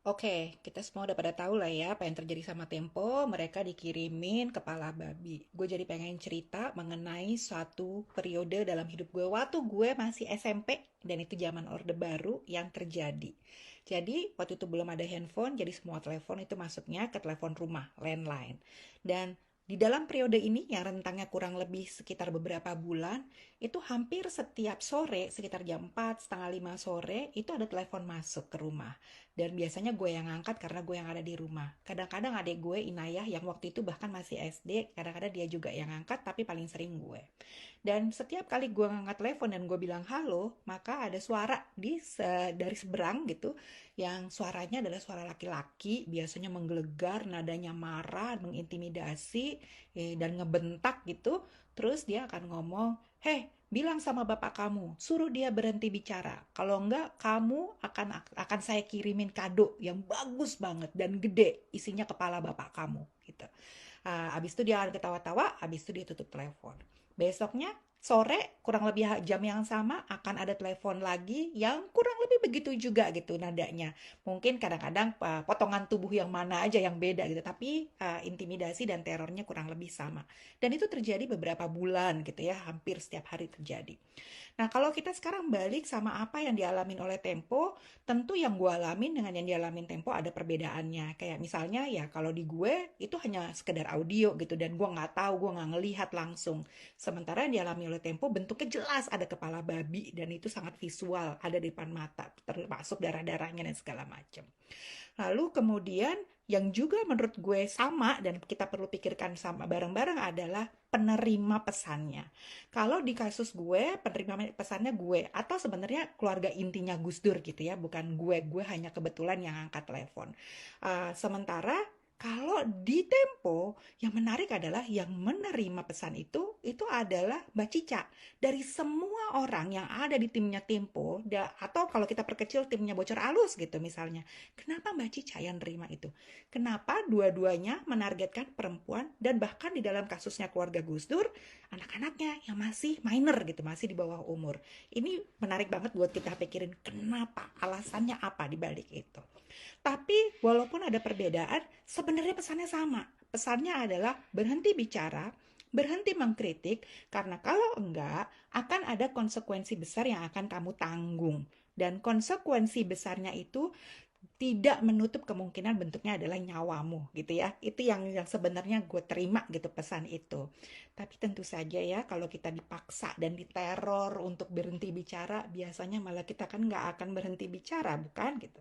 Oke, kita semua udah pada tahu lah ya apa yang terjadi sama Tempo. Mereka dikirimin kepala babi. Gue jadi pengen cerita mengenai suatu periode dalam hidup gue waktu gue masih SMP dan itu zaman Orde Baru yang terjadi. Jadi waktu itu belum ada handphone, jadi semua telepon itu masuknya ke telepon rumah, landline. Dan di dalam periode ini yang rentangnya kurang lebih sekitar beberapa bulan, itu hampir setiap sore, sekitar jam 4, setengah 5 sore, itu ada telepon masuk ke rumah. Dan biasanya gue yang ngangkat karena gue yang ada di rumah. Kadang-kadang adik gue Inayah yang waktu itu bahkan masih SD, kadang-kadang dia juga yang ngangkat tapi paling sering gue. Dan setiap kali gue ngangkat telepon dan gue bilang halo, maka ada suara dari seberang gitu yang suaranya adalah suara laki-laki, biasanya menggelegar, nadanya marah, mengintimidasi dan ngebentak gitu. Terus dia akan ngomong, "Heh, bilang sama bapak kamu, suruh dia berhenti bicara. Kalau enggak, kamu akan saya kirimin kado yang bagus banget dan gede, isinya kepala bapak kamu." Gitu. Abis itu dia akan ketawa-tawa, abis itu dia tutup telepon. Besoknya sore kurang lebih jam yang sama akan ada telepon lagi yang kurang lebih begitu juga gitu nadanya. Mungkin kadang-kadang potongan tubuh yang mana aja yang beda gitu, tapi intimidasi dan terornya kurang lebih sama. Dan itu terjadi beberapa bulan gitu ya, hampir setiap hari terjadi. Nah, kalau kita sekarang balik sama apa yang dialamin oleh Tempo, tentu yang gue alamin dengan yang dialamin Tempo ada perbedaannya. Kayak misalnya ya kalau di gue itu hanya sekedar audio gitu dan gue nggak tahu, gue nggak ngelihat langsung. Sementara yang dialami oleh Tempo bentuknya jelas ada kepala babi dan itu sangat visual, ada di depan mata, termasuk darah-darahnya dan segala macam. Lalu kemudian yang juga menurut gue sama dan kita perlu pikirkan sama bareng-bareng adalah penerima pesannya. Kalau di kasus gue, penerima pesannya gue atau sebenarnya keluarga intinya Gus Dur gitu ya, bukan gue hanya kebetulan yang angkat telepon. Sementara kalau di Tempo, yang menarik adalah yang menerima pesan itu adalah Mbak Cica. Dari semua orang yang ada di timnya Tempo, atau kalau kita perkecil timnya Bocor Alus gitu misalnya, kenapa Mbak Cica yang nerima itu? Kenapa dua-duanya menargetkan perempuan dan bahkan di dalam kasusnya keluarga Gus Dur, anak-anaknya yang masih minor gitu, masih di bawah umur. Ini menarik banget buat kita pikirin kenapa, alasannya apa di balik itu. Tapi walaupun ada perbedaan, sebenarnya pesannya sama. Pesannya adalah berhenti bicara, berhenti mengkritik, karena kalau enggak akan ada konsekuensi besar yang akan kamu tanggung. Dan konsekuensi besarnya itu tidak menutup kemungkinan bentuknya adalah nyawamu gitu ya. Itu yang sebenarnya gue terima gitu pesan itu. Tapi tentu saja ya kalau kita dipaksa dan diteror untuk berhenti bicara, biasanya malah kita kan nggak akan berhenti bicara, bukan gitu.